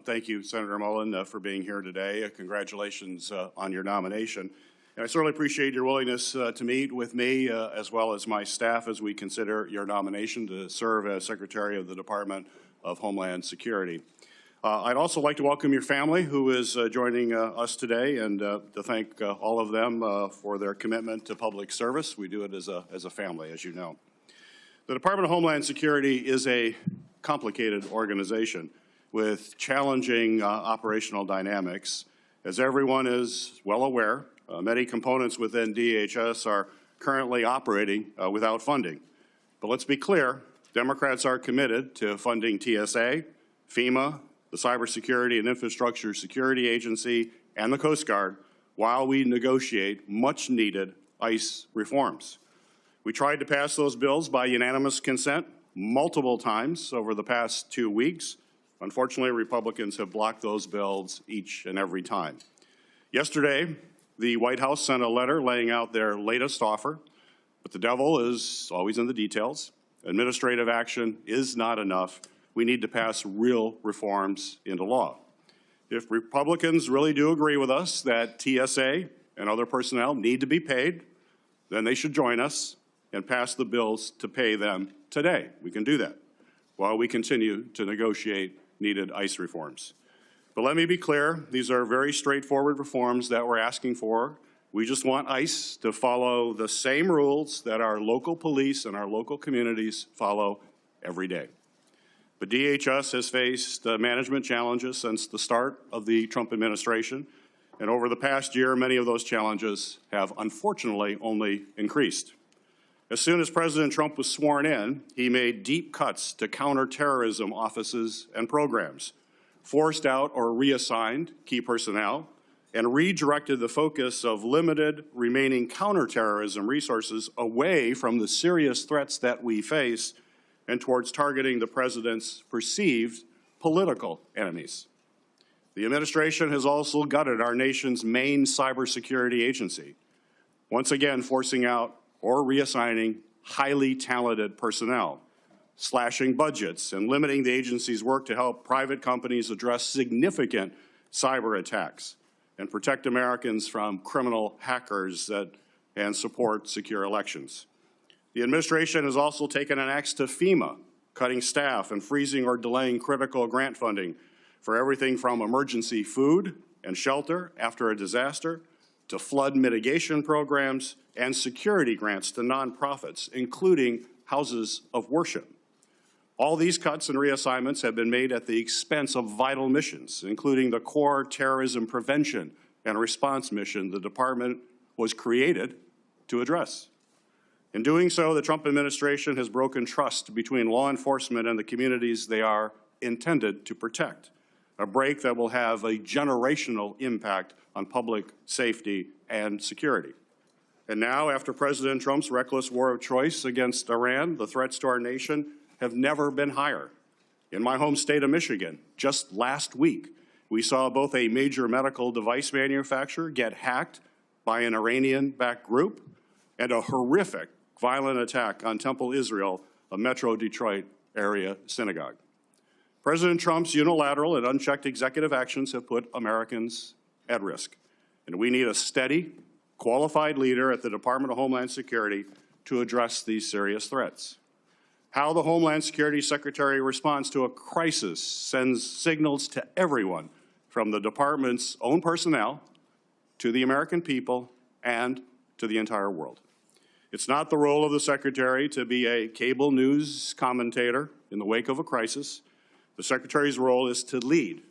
Thank you, Senator Mullin, for being here today. Congratulations on your nomination. And I certainly appreciate your willingness to meet with me as well as my staff as we consider your nomination to serve as Secretary of the Department of Homeland Security. I'd also like to welcome your family who is joining us today and to thank all of them for their commitment to public service. We do it as a family, as you know. The Department of Homeland Security is a complicated organization with challenging operational dynamics. As everyone is well aware, many components within DHS are currently operating without funding. But let's be clear, Democrats are committed to funding TSA, FEMA, the Cybersecurity and Infrastructure Security Agency, and the Coast Guard while we negotiate much-needed ICE reforms. We tried to pass those bills by unanimous consent multiple times over the past 2 weeks. Unfortunately, Republicans have blocked those bills each and every time. Yesterday, the White House sent a letter laying out their latest offer, but the devil is always in the details. Administrative action is not enough. We need to pass real reforms into law. If Republicans really do agree with us that TSA and other personnel need to be paid, then they should join us and pass the bills to pay them today. We can do that while we continue to negotiate needed ICE reforms. But let me be clear, these are very straightforward reforms that we're asking for. We just want ICE to follow the same rules that our local police and our local communities follow every day. But DHS has faced management challenges since the start of the Trump administration, and over the past year, many of those challenges have unfortunately only increased. As soon as President Trump was sworn in, he made deep cuts to counterterrorism offices and programs, forced out or reassigned key personnel, and redirected the focus of limited remaining counterterrorism resources away from the serious threats that we face and towards targeting the president's perceived political enemies. The administration has also gutted our nation's main cybersecurity agency, once again forcing out or reassigning highly talented personnel, slashing budgets, and limiting the agency's work to help private companies address significant cyber attacks and protect Americans from criminal hackers and support secure elections. The administration has also taken an axe to FEMA, cutting staff and freezing or delaying critical grant funding for everything from emergency food and shelter after a disaster to flood mitigation programs and security grants to nonprofits, including houses of worship. All these cuts and reassignments have been made at the expense of vital missions, including the core terrorism prevention and response mission the department was created to address. In doing so, the Trump administration has broken trust between law enforcement and the communities they are intended to protect, a break that will have a generational impact on public safety and security. And now, after President Trump's reckless war of choice against Iran, the threats to our nation have never been higher. In my home state of Michigan, just last week, we saw both a major medical device manufacturer get hacked by an Iranian-backed group and a horrific violent attack on Temple Israel, a Metro Detroit area synagogue. President Trump's unilateral and unchecked executive actions have put Americans at risk, and we need a steady, qualified leader at the Department of Homeland Security to address these serious threats. How the Homeland Security Secretary responds to a crisis sends signals to everyone, from the department's own personnel to the American people and to the entire world. It's not the role of the Secretary to be a cable news commentator in the wake of a crisis. The Secretary's role is to lead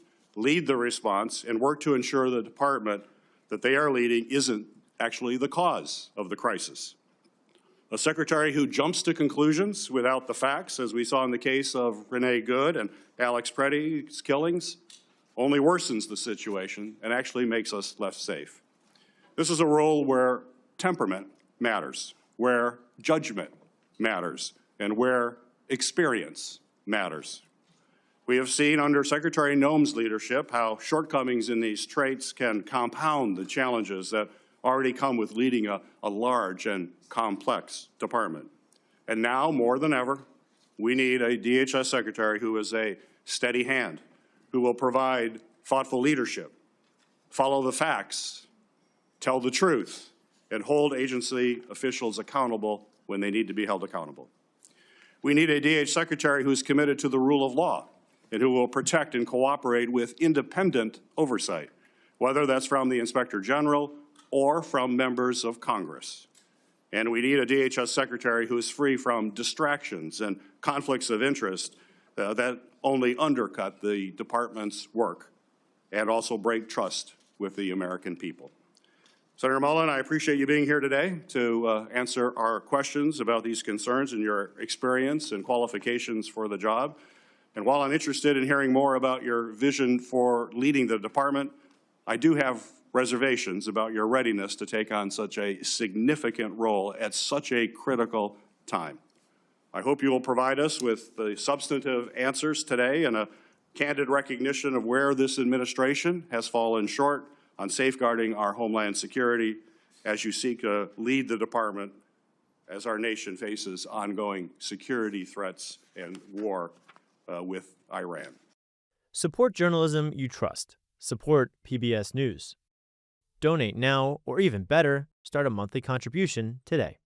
the response and work to ensure the department that they are leading isn't actually the cause of the crisis. A secretary who jumps to conclusions without the facts, as we saw in the case of Renee Good and Alex Preddy's killings, only worsens the situation and actually makes us less safe. This is a role where temperament matters, where judgment matters, and where experience matters. We have seen under Secretary Noem's leadership how shortcomings in these traits can compound the challenges that already come with leading a large and complex department. And now, more than ever, we need a DHS secretary who is a steady hand, who will provide thoughtful leadership, follow the facts, tell the truth, and hold agency officials accountable when they need to be held accountable. We need a DH secretary who's committed to the rule of law and who will protect and cooperate with independent oversight, whether that's from the Inspector General or from members of Congress. And we need a DHS secretary who is free from distractions and conflicts of interest that only undercut the department's work and also break trust with the American people. Senator Mullin, I appreciate you being here today to answer our questions about these concerns and your experience and qualifications for the job. And while I'm interested in hearing more about your vision for leading the department, I do have reservations about your readiness to take on such a significant role at such a critical time. I hope you will provide us with the substantive answers today and a candid recognition of where this administration has fallen short on safeguarding our homeland security as you seek to lead the department as our nation faces ongoing security threats and war with Iran. Support journalism you trust. Support PBS News. Donate now, or even better, start a monthly contribution today.